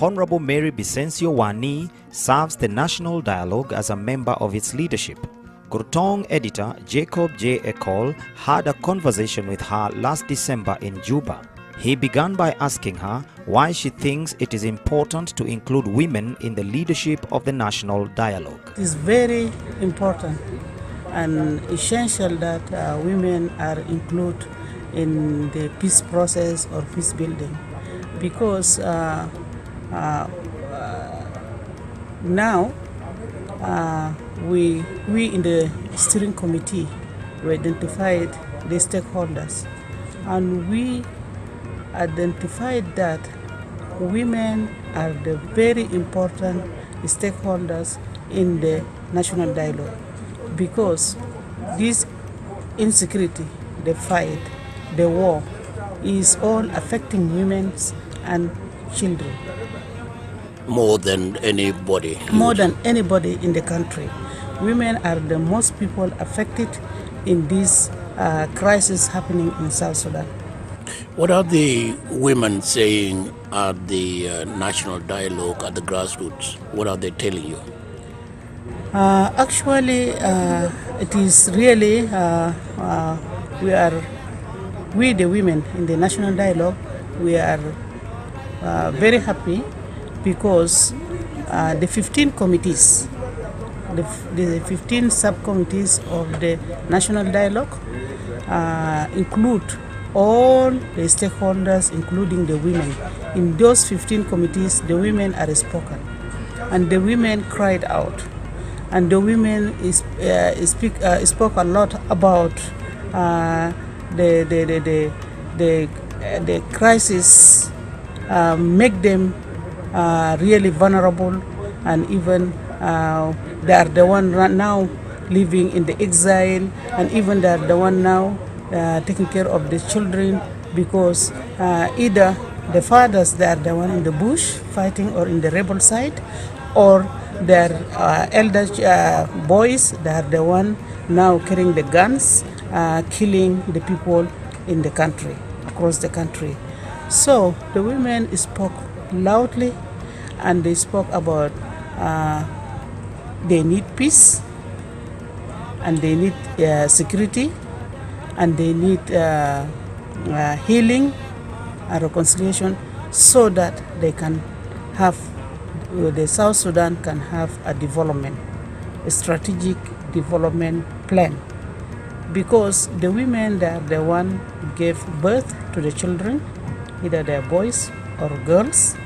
Honorable Mary Bicencio Wanni serves the National Dialogue as a member of its leadership. Kurtong editor Jacob J. Ecole had a conversation with her last December in Juba. He began by asking her why she thinks it is important to include women in the leadership of the National Dialogue. It is very important and essential that women are included in the peace process or peace building, because now we in the steering committee, we identified the stakeholders, and we identified that women are the very important stakeholders in the national dialogue, because this insecurity, the fight, the war is all affecting women and children. More than anybody? More than anybody in the country. Women are the most people affected in this crisis happening in South Sudan. What are the women saying at the national dialogue at the grassroots? What are they telling you? Actually, it is really, we the women in the national dialogue, we are very happy, because the 15 committees, the 15 subcommittees of the national dialogue include all the stakeholders, including the women. In those 15 committees, the women are spoken, and the women cried out, and the women spoke a lot about the crisis, make them really vulnerable, and even they are the one right now living in the exile, and even they are the one now taking care of the children, because either the fathers, they are the one in the bush fighting or in the rebel side, or their elder boys, they are the one now carrying the guns, killing the people in the country, across the country. So the women spoke loudly, and they spoke about they need peace, and they need security, and they need healing and reconciliation, so that they can have, the South Sudan can have a development, a strategic development plan, because the women, they are the one who gave birth to the children, either they are boys or girls,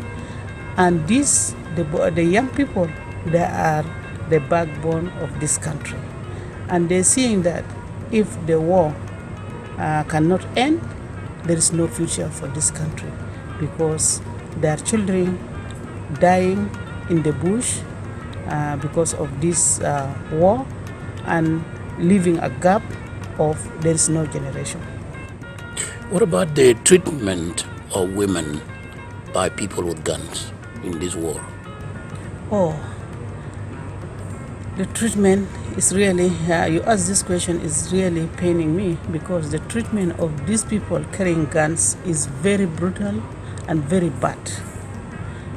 and these, the young people, they are the backbone of this country, and they're seeing that if the war cannot end, there is no future for this country, because there are children dying in the bush because of this war, and leaving a gap of there is no generation. What about the treatment of women by people with guns in this war? Oh, the treatment is really, you ask this question, is really paining me, because the treatment of these people carrying guns is very brutal and very bad.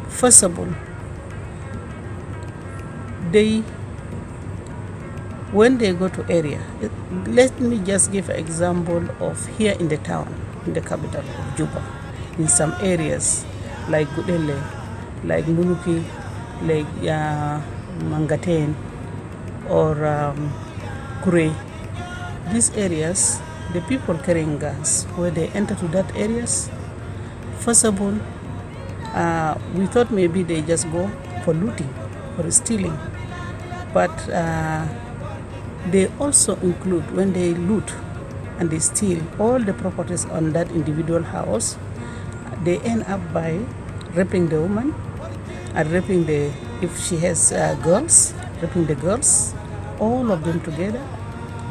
First of all, when they go to area, let me just give an example of here in the town, in the capital of Juba, in some areas like Gudele, like Munuki, like Mangaten, or Kure. These areas, the people carrying guns, where they enter to that areas, first of all, we thought maybe they just go for looting or stealing, but they also include, when they loot and they steal all the properties on that individual house, they end up by raping the woman and raping the, if she has girls, raping the girls, all of them together,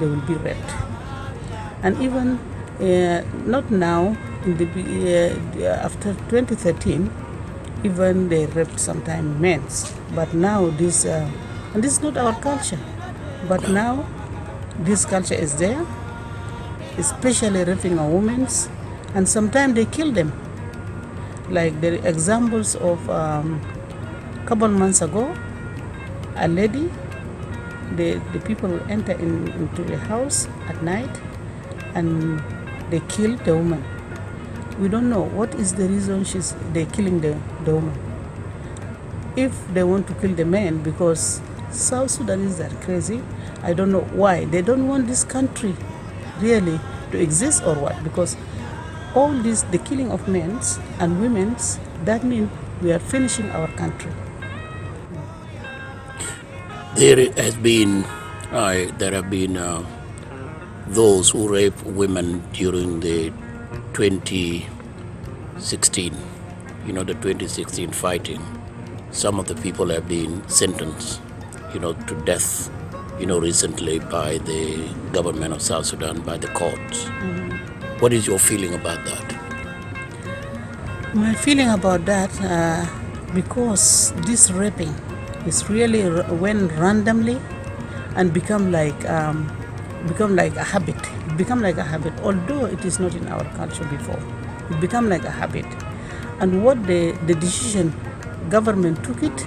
they will be raped. And even not now, in the after 2013, even they raped sometimes men. But now this, and this is not our culture, but now this culture is there, especially raping a women, and sometimes they kill them. Like the examples of couple months ago, a lady, the people will enter into the house at night and they kill the woman. We don't know what is the reason they're killing the woman. If they want to kill the man, because South Sudanese are crazy, I don't know why. They don't want this country really to exist or what, because all this, the killing of men and women, that means we are finishing our country. There have been those who rape women during the 2016, the 2016 fighting. Some of the people have been sentenced, to death, recently by the government of South Sudan, by the courts. Mm-hmm. What is your feeling about that? My feeling about that, because this raping is really went randomly and become like a habit. It become like a habit, although it is not in our culture before. It become like a habit. And what the decision government took it,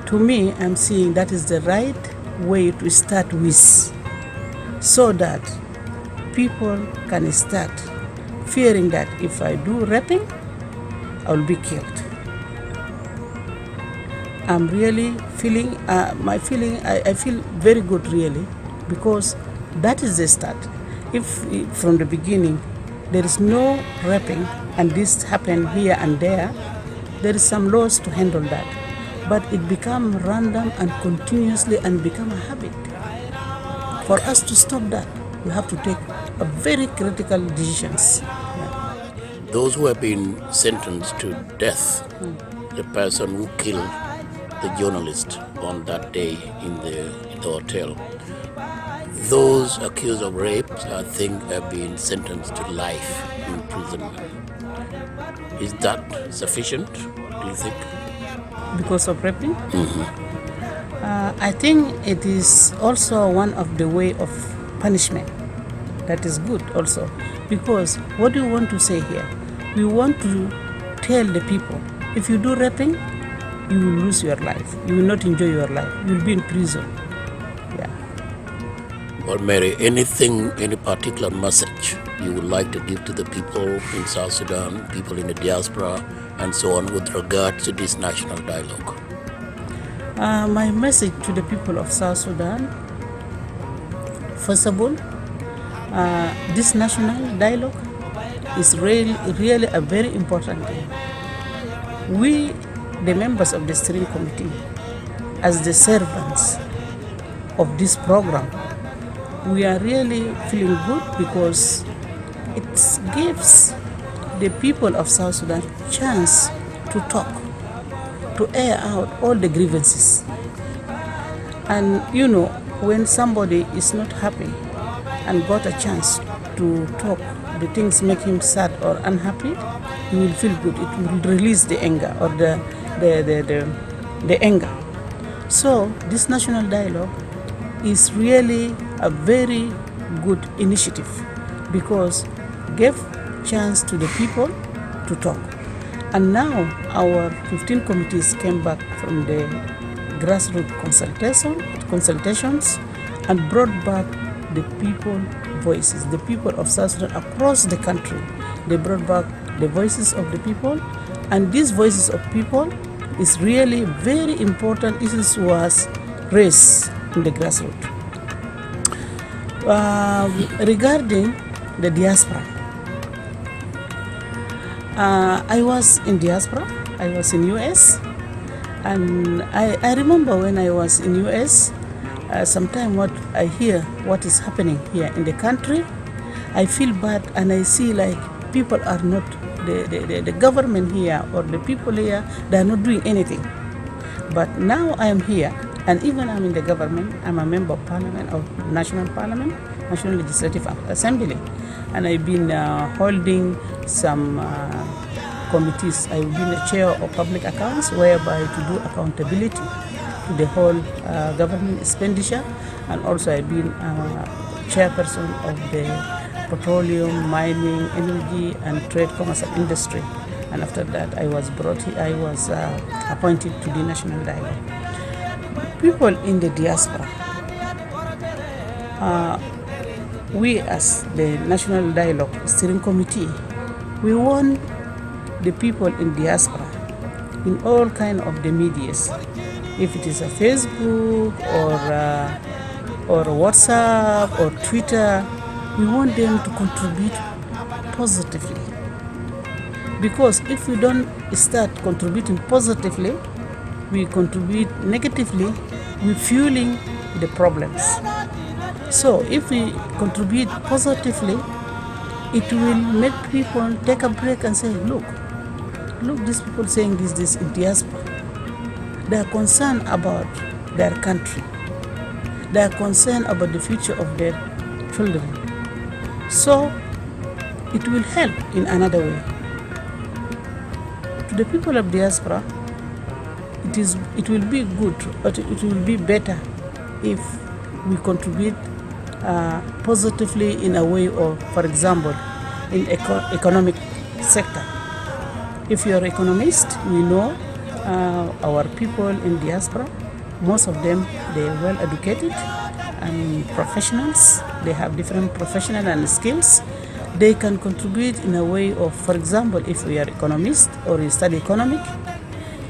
to me, I'm seeing that is the right way to start with, so that people can start fearing that if I do raping, I will be killed. I'm really feeling, I feel very good really, because that is the start. If from the beginning there is no raping and this happen here and there is some laws to handle that. But it become random and continuously and become a habit. For us to stop that, we have to take a very critical decisions. Yeah. Those who have been sentenced to death, the person who killed the journalist on that day in the hotel, those accused of rape, I think, have been sentenced to life imprisonment. Is that sufficient, do you think? Because of raping? Mm-hmm. I think it is also one of the way of punishment. That is good also. Because what do you want to say here? We want to tell the people, if you do raping, you will lose your life. You will not enjoy your life. You will be in prison. Yeah. Well, Mary, any particular message you would like to give to the people in South Sudan, people in the diaspora, and so on, with regard to this national dialogue? My message to the people of South Sudan, first of all, this national dialogue is really a very important thing. We, the members of the steering committee, as the servants of this program, we are really feeling good because it gives the people of South Sudan chance to talk, to air out all the grievances. And when somebody is not happy and got a chance to talk, the things make him sad or unhappy, he will feel good. It will release the anger or the anger. So this national dialogue is really a very good initiative because give chance to the people to talk. And now our 15 committees came back from the grassroots consultations and brought back the people voices, the people of South Sudan across the country. They brought back the voices of the people, and these voices of people is really very important. This was raised in the grassroots. Regarding the diaspora, I was in diaspora. I was in US, and I remember when I was in US, sometimes what I hear what is happening here in the country, I feel bad, and I see like people are not the government here or the people here, they are not doing anything. But now I am here, and even I'm in the government. I'm a member of parliament, of national parliament, National Legislative Assembly, and I've been holding some committees. I've been the chair of public accounts, whereby to do accountability to the whole government expenditure, and also I've been chairperson of the petroleum, mining, energy, and trade, commerce, and industry. and after that I was appointed to the National Dialogue. People in the diaspora, we as the National Dialogue Steering Committee, we want the people in diaspora in all kind of the medias, if it is a Facebook or WhatsApp or Twitter, we want them to contribute positively. Because if we don't start contributing positively, we contribute negatively, we're fueling the problems. So if we contribute positively, it will make people take a break and say, look, these people saying this in diaspora. They are concerned about their country. They are concerned about the future of their children. So it will help in another way. To the people of diaspora, it will be good, but it will be better if we contribute positively in a way of, for example, in economic sector. If you're an economist, we know our people in diaspora, most of them, they're well educated and professionals. They have different professional and skills. They can contribute in a way of, for example, if we are economist or you study economic,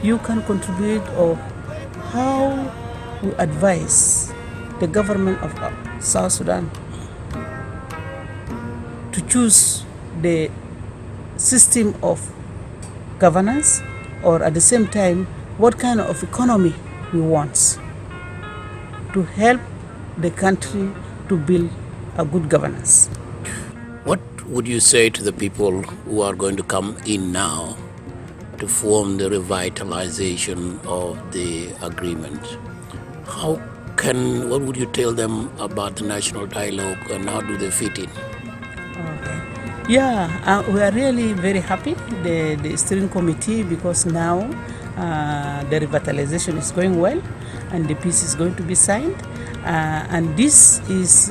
you can contribute of how we advise the government of South Sudan to choose the system of governance, or at the same time, what kind of economy we want to help the country to build a good governance. What would you say to the people who are going to come in now to form the revitalization of the agreement? What would you tell them about the National Dialogue and how do they fit in? Yeah, we are really very happy, the steering committee, because now the revitalization is going well and the peace is going to be signed. And this is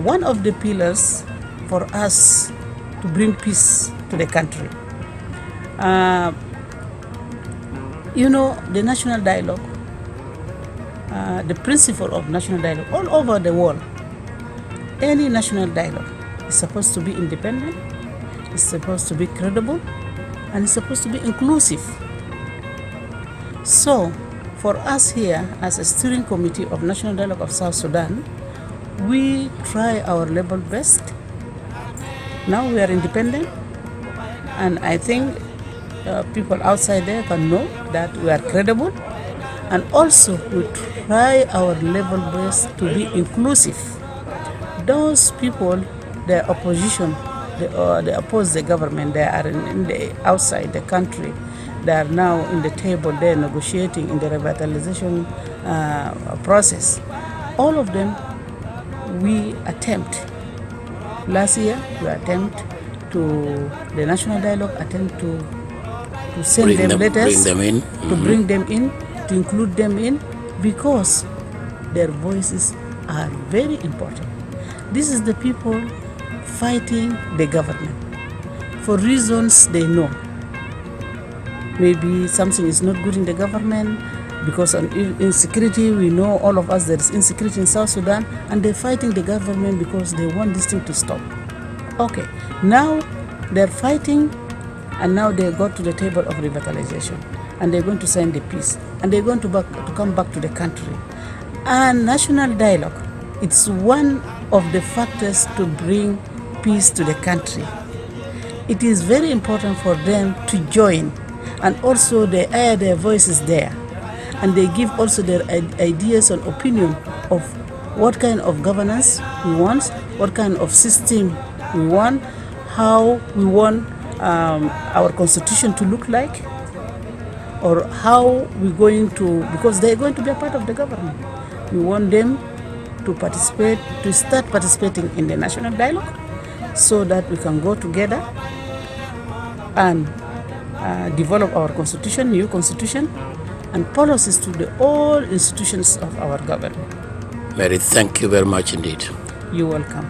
one of the pillars for us to bring peace to the country. The National Dialogue, the principle of National Dialogue all over the world, any National Dialogue is supposed to be independent, it's supposed to be credible, and it's supposed to be inclusive. So, for us here as a steering committee of National Dialogue of South Sudan, we try our level best. Now we are independent, and I think people outside there can know that we are credible, and also we try our level best to be inclusive. Those people, the opposition, they oppose the government, they are in the outside the country, they are now in the table, they're negotiating in the revitalization process. All of them, we attempt. Last year, we attempt to, the National Dialogue attempt to send them letters, to bring them in, to include them in, because their voices are very important. This is the people fighting the government for reasons they know. Maybe something is not good in the government because of insecurity. We know, all of us, there is insecurity in South Sudan, and they're fighting the government because they want this thing to stop. Okay, now they're fighting, and now they go to the table of revitalization, and they're going to sign the peace, and they're going to come back to the country. And National Dialogue, it's one of the factors to bring peace to the country. It is very important for them to join, and also they air their voices there, and they give also their ideas and opinion of what kind of governance we want, what kind of system we want, how we want our constitution to look like, or how we're going to, because they're going to be a part of the government. We want them to participate, to start participating in the National Dialogue, so that we can go together and develop our constitution, new constitution, and policies to all institutions of our government. Mary, thank you very much indeed. You're welcome.